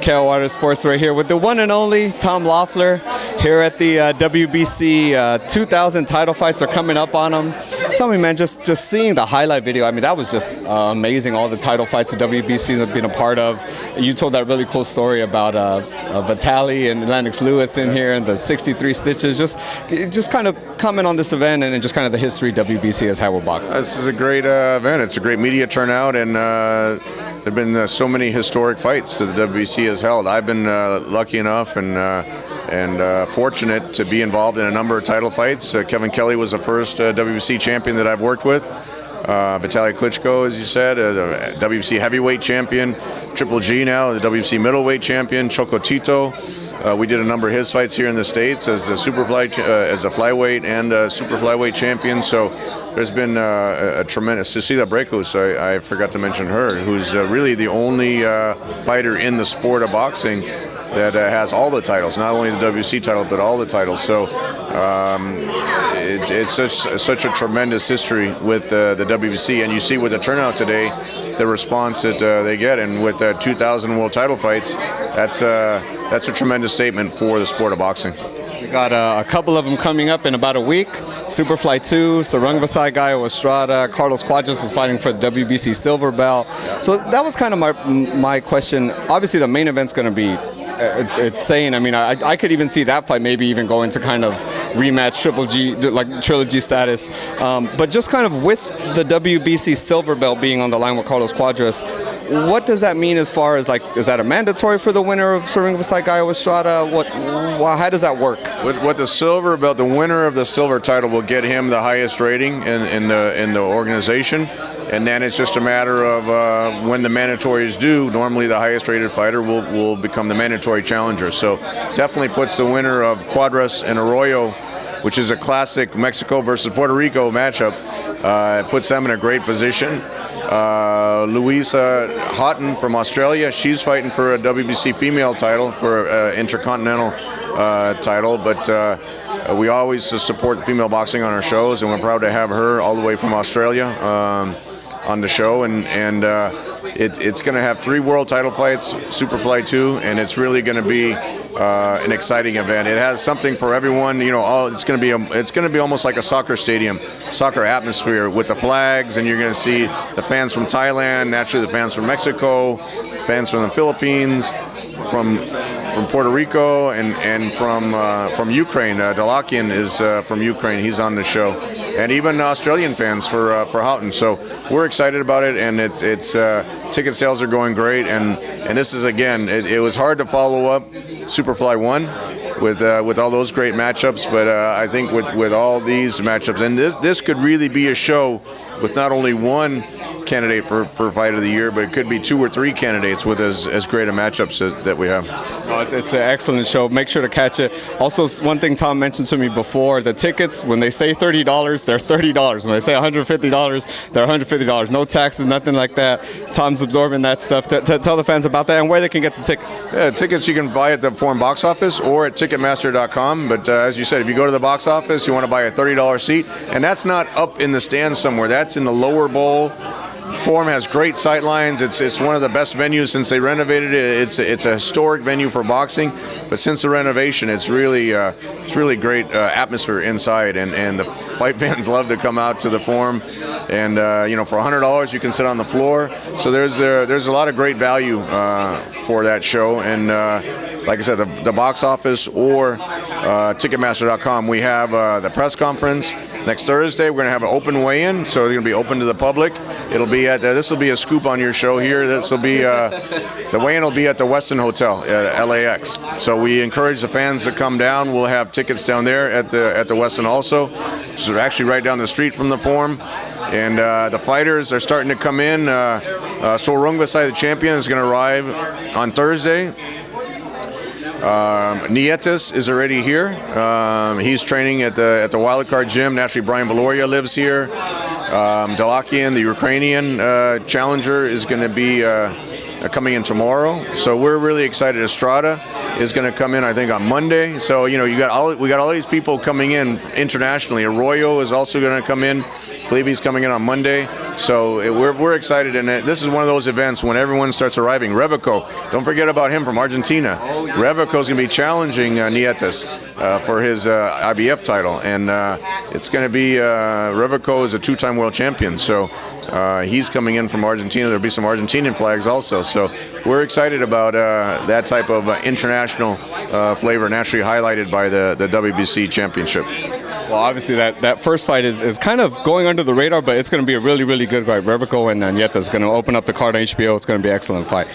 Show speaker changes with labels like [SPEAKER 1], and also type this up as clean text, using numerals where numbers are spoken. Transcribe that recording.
[SPEAKER 1] KL Water Sports. We're here with the one and only Tom Loeffler here at the WBC 2000 title fights are coming up on them. Tell me, man, just seeing the highlight video, I mean, that was just amazing, all the title fights the WBC have been a part of. You told that really cool story about Vitaly and Lennox Lewis in here and the 63 stitches. Just kind of comment on this event and just kind of the history WBC has had with boxing.
[SPEAKER 2] This is a great event. It's a great media turnout, and there have been so many historic fights that the WBC has held. I've been lucky enough and fortunate to be involved in a number of title fights. Kevin Kelly was the first WBC champion that I've worked with. Vitaly Klitschko, as you said, the WBC heavyweight champion. Triple G now, the WBC middleweight champion. Chocolatito. We did a number of his fights here in the States as the Superfly, as a flyweight and super flyweight champion. So there's been a tremendous. Cecilia Brecos, I forgot to mention her, who's really the only fighter in the sport of boxing that has all the titles, not only the WBC title, but all the titles. So it's such a tremendous history with the WBC, and you see with the turnout today, the response that they get, and with the 2000 world title fights, that's a tremendous statement for the sport of boxing.
[SPEAKER 1] We got a couple of them coming up in about a week. Superfly 2, Sor Rungvisai, Gallo Estrada, Carlos Cuadras is fighting for the WBC silver belt. So that was kind of my question. Obviously, the main event's going to be insane. I mean, I could even see that fight maybe even going to kind of rematch Triple G, like trilogy status. But just kind of with the WBC silver belt being on the line with Carlos Cuadras, what does that mean as far as, like, is that a mandatory for the winner of Sor Rungvisai, Gallo Estrada? How does that work?
[SPEAKER 2] With the silver belt, the winner of the silver title will get him the highest rating in the organization, and then it's just a matter of when the mandatory is due. Normally, the highest rated fighter will become the mandatory challenger. So definitely puts the winner of Cuadras and Arroyo, which is a classic Mexico versus Puerto Rico matchup, puts them in a great position. Louisa Houghton from Australia, she's fighting for a WBC female title, for an intercontinental title, but we always support female boxing on our shows, and we're proud to have her all the way from Australia on the show, and it's going to have 3 world title fights, Superfly 2, and it's really going to be an exciting event. It has something for everyone. You know, it's going to be almost like a soccer stadium, soccer atmosphere with the flags, and you're going to see the fans from Thailand, naturally the fans from Mexico, fans from the Philippines, from Puerto Rico, and from Ukraine. Dalakian is from Ukraine. He's on the show, and even Australian fans for Houghton. So we're excited about it, and it's ticket sales are going great, and this is, again, it was hard to follow up Superfly 1 with all those great matchups, but I think with all these matchups, and this could really be a show with not only one candidate for fight of the year, but it could be 2 or 3 candidates with as great a matchups that we have.
[SPEAKER 1] Oh, it's an excellent show. Make sure to catch it. Also, one thing Tom mentioned to me before, the tickets, when they say $30, they're $30. When they say $150, they're $150. No taxes, nothing like that. Tom's absorbing that stuff. Tell the fans about that and where they can get the tickets.
[SPEAKER 2] Yeah, tickets you can buy at the Foreign Box Office or at Ticketmaster.com. But as you said, if you go to the box office, you want to buy a $30 seat, and that's not up in the stands somewhere. That's in the lower bowl. Forum has great sight lines. It's one of the best venues since they renovated it. It's a historic venue for boxing, but since the renovation, it's really great atmosphere inside, and the fight fans love to come out to the Forum. And for $100 you can sit on the floor. So there's a lot of great value for that show. And like I said, the box office or Ticketmaster.com. We have the press conference next Thursday. We're going to have an open weigh-in, so it's going to be open to the public. It'll be at this will be a scoop on your show here. This will be the weigh-in will be at the Westin Hotel at LAX. So we encourage the fans to come down. We'll have tickets down there at the Westin also. So actually right down the street from the Forum. And the fighters are starting to come in. Sor Rungvisai, the champion, is going to arrive on Thursday. Nietes is already here. He's training at the Wildcard Gym. Naturally, Brian Valoria lives here. Dalakian, the Ukrainian challenger, is going to be coming in tomorrow. So we're really excited. Estrada is going to come in, I think, on Monday. So we got all these people coming in internationally. Arroyo is also going to come in. I believe he's coming in on Monday. So we're excited, and this is one of those events when everyone starts arriving. Revico, don't forget about him from Argentina. Revico's going to be challenging Nietes for his IBF title, and it's going to be Revico is a two-time world champion, so he's coming in from Argentina. There'll be some Argentinian flags also, so we're excited about that type of international flavor, naturally highlighted by the WBC championship.
[SPEAKER 1] Well, obviously that first fight is kind of going under the radar, but it's going to be a really, really good fight. Revico and Nietes is going to open up the card on HBO. It's going to be an excellent fight.